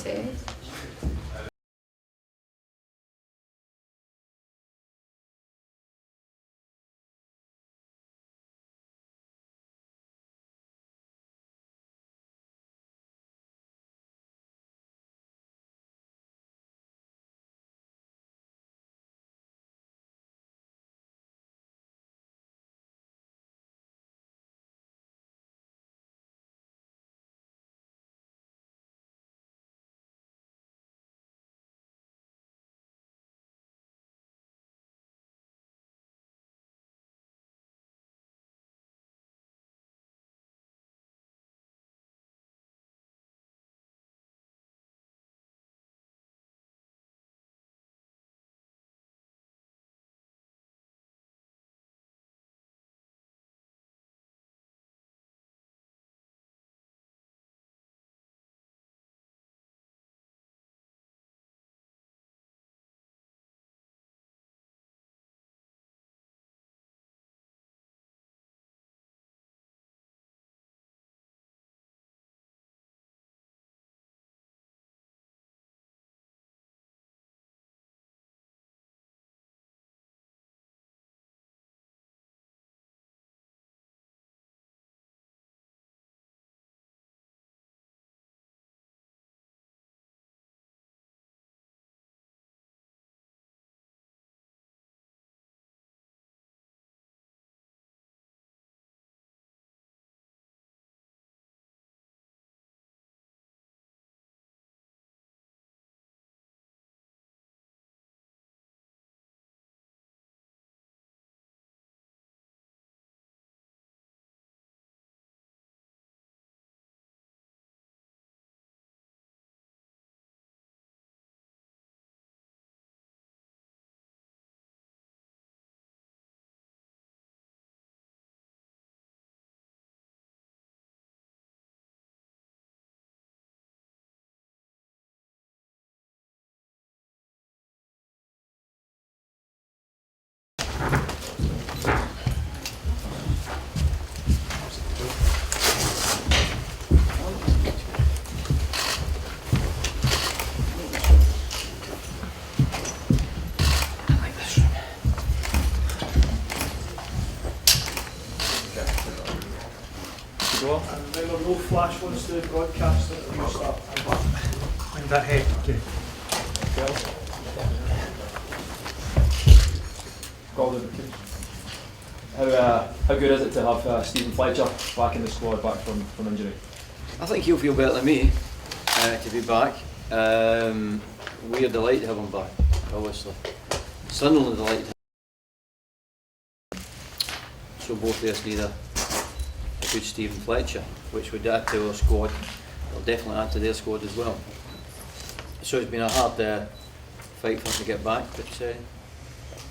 say. And remember, no flash once the broadcast interview start. Mind that head, okay. How good is it to have Stephen Fletcher back in the squad, back from injury? I think he'll feel better than me to be back. We're delighted to have him back, obviously. Sunderland are delighted to have him. So both of us need a good Stephen Fletcher, which would add to our squad. It'll definitely add to their squad as well. So it's been a hard fight for him to get back, but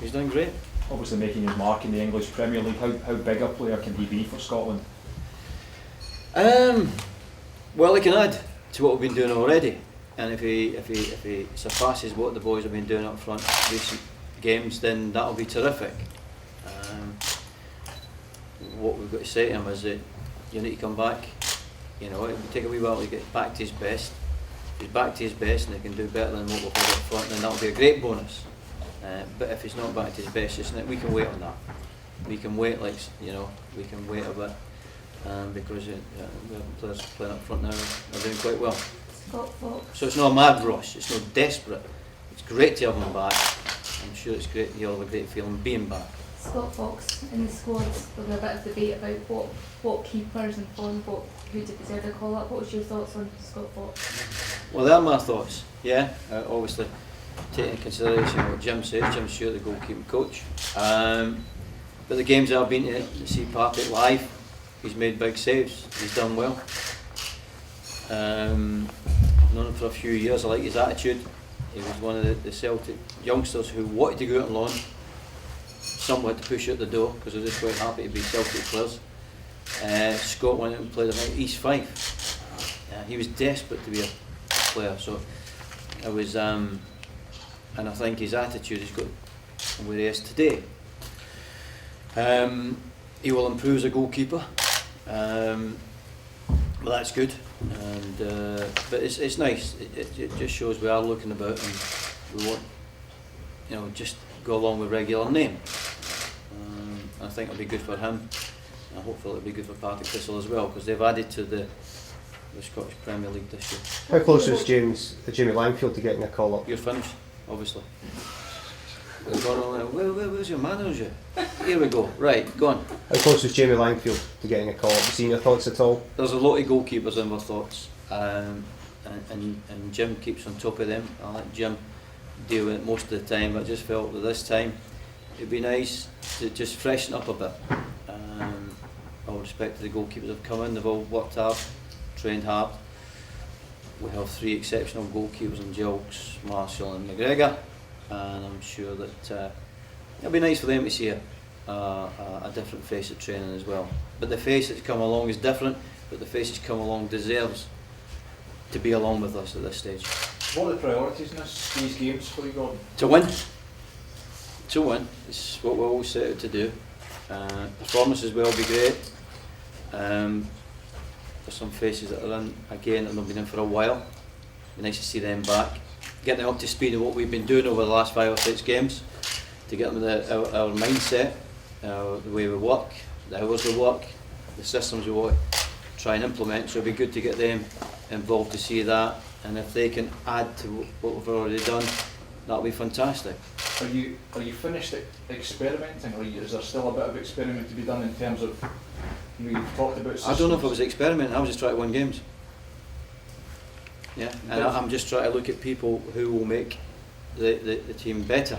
he's done great. Obviously making his mark in the English Premier League. How big a player can he be for Scotland? Well, he can add to what we've been doing already, and if he surpasses what the boys have been doing up front recent games, then that'll be terrific. What we've got to say to him is that you need to come back. You know, it will take a wee while to get back to his best. If he's back to his best and he can do better than what we've got up front, then that'll be a great bonus. But if he's not back to his best, we can wait on that. We can wait, we can wait a bit, because we have players playing up front now are doing quite well. So it's not a mad rush, it's not desperate. It's great to have him back. I'm sure it's great, you'll have a great feeling being back. Scott Fox in the squad, there'll be a bit of debate about what keepers and who did deserve the call up. What was your thoughts on Scott Fox? Well, they are my thoughts, yeah. Obviously, taking into consideration what Jim says, Jim Stewart, the goalkeeping coach. But the games I've been to see Partick live, he's made big saves, he's done well. I've known him for a few years, I like his attitude. He was one of the Celtic youngsters who wanted to go out on loan. Some had to push out the door because they were just quite happy to be Celtic players. Scott went out and played at East Fife. He was desperate to be a player, so it was, and I think his attitude has got where he is today. He will improve as a goalkeeper, but that's good. And and but it's nice. It just shows we are looking about and we want, just go along with regular name. I think it'll be good for him, and hopefully it'll be good for Partick Thistle as well, because they've added to the Scottish Premier League this year. How close was Jamie Langfield to getting a call up? You're finished, obviously. Where's your manager? Here we go. Right, go on. How close was Jamie Langfield to getting a call up? Have you seen your thoughts at all? There's a lot of goalkeepers in our thoughts, and Jim keeps on top of them. I let Jim deal with it most of the time, but I just felt that this time it'd be nice to just freshen up a bit. All respect to the goalkeepers that have come in, they've all worked hard, trained hard. We have 3 exceptional goalkeepers in Gilks, Marshall and McGregor, and I'm sure that it'll be nice for them to see a different face of training as well. But the face that's come along is different, but the face that's come along deserves to be along with us at this stage. What are the priorities in these games for you, Gordon? To win. To win. It's what we always set out to do. Performances will be great. There's some faces that are in again that have been in for a while. It'd be nice to see them back. Get them up to speed of what we've been doing over the last 5 or 6 games. To get them our mindset, the way we work, the hours we work, the systems we want to try and implement. So it'd be good to get them involved to see that. And if they can add to what we've already done, that'll be fantastic. Are you finished experimenting, or is there still a bit of experiment to be done in terms of, you've talked about systems? I don't know if I was experimenting, I was just trying to win games. Yeah, and I'm just trying to look at people who will make the team better,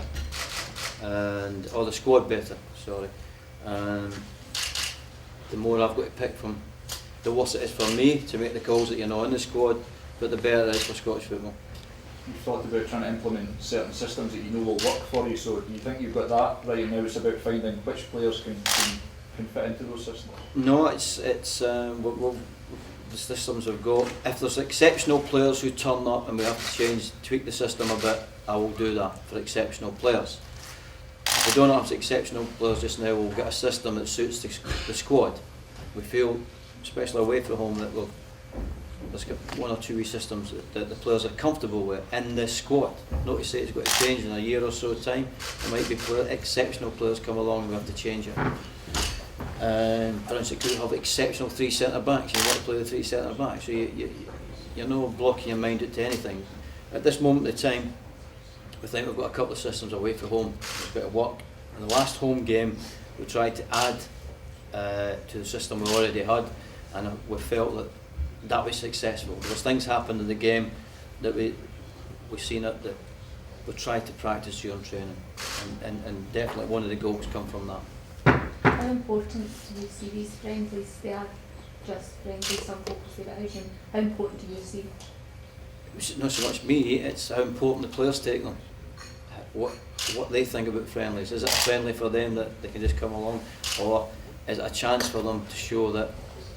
or the squad better, sorry. The more I've got to pick from, the worse it is for me to make the calls that you're not in the squad, but the better it is for Scottish football. You've thought about trying to implement certain systems that you know will work for you, so do you think you've got that right now? It's about finding which players can fit into those systems? No, it's the systems we've got. If there's exceptional players who turn up and we have to tweak the system a bit, I will do that for exceptional players. If we don't have exceptional players just now, we'll get a system that suits the squad. We feel, especially away from home, that there's got 1 or 2 wee systems that the players are comfortable with in this squad. Not to say it's got to change in a year or so time. There might be exceptional players come along and we have to change it. For instance, you could have exceptional 3 centre backs. You want to play the 3 centre backs, so you're not blocking your mind to anything. At this moment in time, we think we've got a couple of systems away from home. It's got to work. In the last home game, we tried to add to the system we already had, and we felt that was successful. There was things happened in the game that we've seen it that we tried to practice during training, and definitely one of the goals come from that. How important do you see these friendlies? They are just friendlies, some people say, but how important do you see? It's not so much me, it's how important the players take them. What they think about friendlies. Is it a friendly for them that they can just come along, or is it a chance for them to show that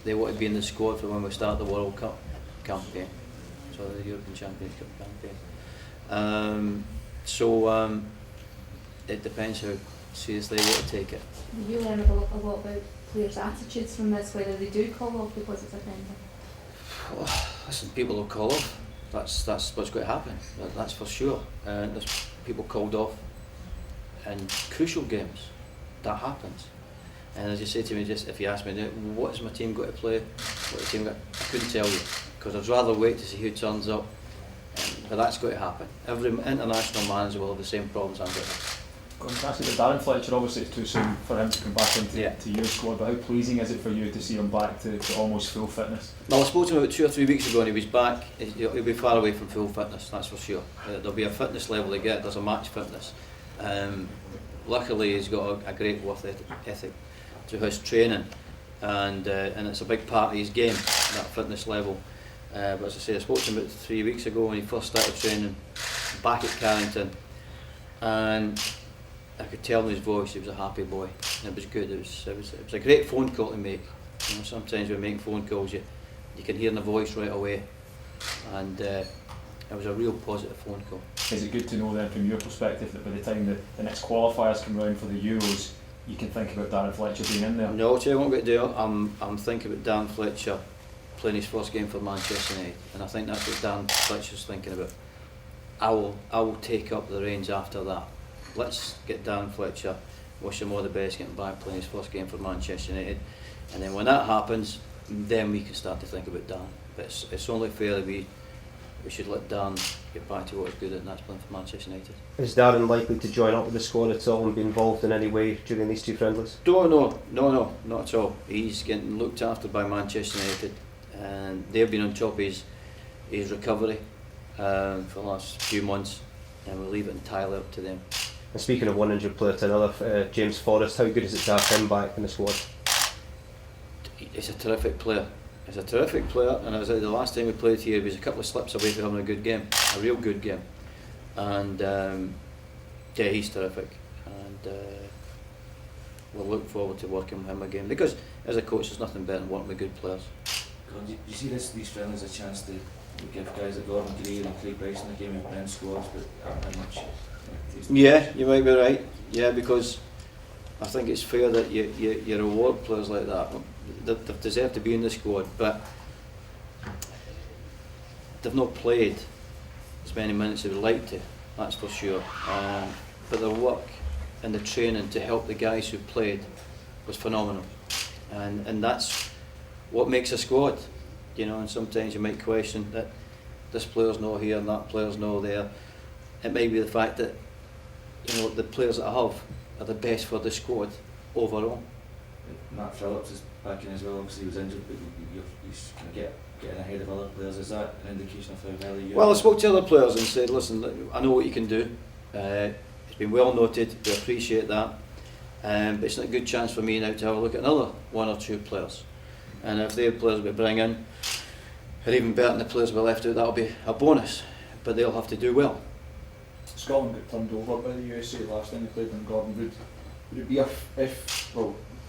they want to be in the squad for when we start the World Cup campaign, so the European Championship campaign. It depends how seriously they want to take it. You learn a lot about players' attitudes from this, whether they do call off because it's a friendly. Well, listen, people will call off. That's what's going to happen. That's for sure. There's people called off in crucial games. That happens. And as you say to me, just if you ask me, what is my team going to play? What the team got? I couldn't tell you, because I'd rather wait to see who turns up. But that's going to happen. Every international manager will have the same problems I'm going to have. Going to ask you about Darren Fletcher, obviously it's too soon for him to come back into your squad, but how pleasing is it for you to see him back to almost full fitness? Well, I spoke to him about 2 or 3 weeks ago and he was back. He'll be far away from full fitness, that's for sure. There'll be a fitness level to get, there's a match fitness. Luckily he's got a great work ethic to his training, and it's a big part of his game, that fitness level. But as I say, I spoke to him about 3 weeks ago when he first started training back at Carrington, and I could tell in his voice he was a happy boy. And it was good. It was a great phone call to make. You know, sometimes when we make phone calls, you can hear in the voice right away, and it was a real positive phone call. Is it good to know then, from your perspective, that by the time the next qualifiers come round for the Euros, you can think about Darren Fletcher being in there? No, I'll tell you what I'm going to do. I'm thinking about Darren Fletcher playing his first game for Manchester United, and I think that's what Dan Fletcher's thinking about. I will take up the reins after that. Let's get Dan Fletcher, wish him all the best, getting back playing his first game for Manchester United, and then when that happens, then we can start to think about Dan. But it's only fair that we should let Dan get back to what he's good at, and that's playing for Manchester United. Is Darren likely to join up with the squad at all and be involved in any way during these two friendlies? No, not at all. He's getting looked after by Manchester United, and they've been on top of his recovery for the last few months, and we'll leave it entirely up to them. And speaking of one injured player to another, James Forrest, how good is it to have him back in the squad? He's a terrific player. He's a terrific player, and as I said, the last time we played here, he was a couple of slips away from having a good game, a real good game. And yeah, he's terrific, and we'll look forward to working with him again, because as a coach there's nothing better than working with good players. Do you see these friendlies a chance to give guys like Gordon Greer and Craig Bryson a game of men's squads, but how much? Yeah, you might be right. Yeah, because I think it's fair that you reward players like that. They deserve to be in the squad, but they've not played as many minutes as they would like to, that's for sure. But the work and the training to help the guys who played was phenomenal, and that's what makes a squad. You know, and sometimes you might question that this player's not here and that player's not there. It may be the fact that, you know, the players that I have are the best for the squad overall. Matt Phillips is back in as well. Obviously he was injured, but he's kind of getting ahead of other players. Is that an indication of how well you? Well, I spoke to other players and said, listen, I know what you can do. It's been well noted. We appreciate that. But it's not a good chance for me now to have a look at another one or two players. And if they're players we bring in are even better than the players we left out, that'll be a bonus. But they'll have to do well. Scotland got turned over by the USA last time they played in Gordon. Would it be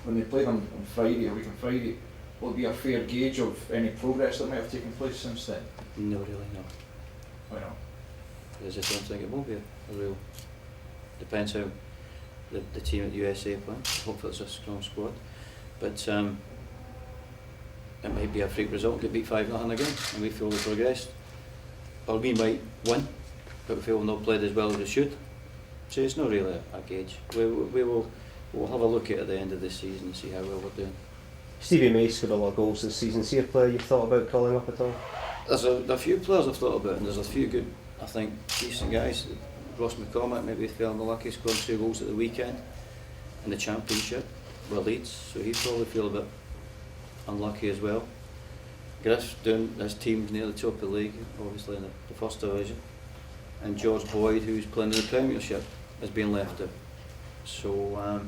when they played on Friday, a week on Friday, will it be a fair gauge of any progress that might have taken place since then? No, really, no. Why not? I just don't think it will be a real. Depends how the team at the USA play. Hopefully it's a strong squad. But it might be a freak result, get beat 5-0 again, and we feel we progressed. Or we might win, but we feel we've not played as well as we should. So it's not really a gauge. We'll have a look at the end of the season and see how well we're doing. Stevie May scored a lot of goals this season. Is he a player you've thought about calling up at all? There's a few players I've thought about, and there's a few good, I think, decent guys. Ross McCormack maybe fell unlucky, scored 2 goals at the weekend in the Championship with Leeds, so he'd probably feel a bit unlucky as well. Griff's doing his team's near the top of the league, obviously in the first division, and George Boyd, who's playing in the Premiership, has been left out. So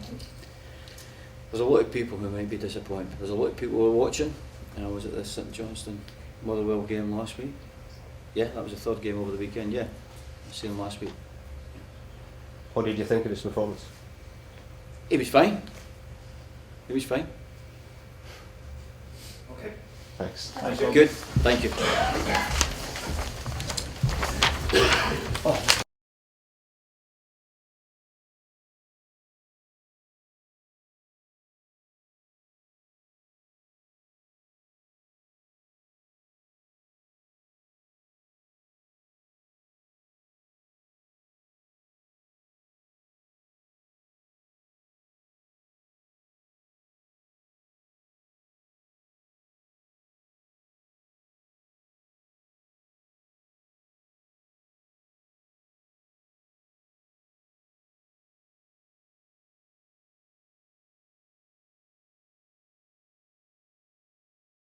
there's a lot of people who might be disappointed. There's a lot of people who are watching. I was at the St Johnstone Motherwell game last week. Yeah, that was the 3rd game over the weekend. Yeah, I seen him last week. What did you think of his performance? He was fine. He was fine. Okay. Thanks. Thank you. Good. Thank you.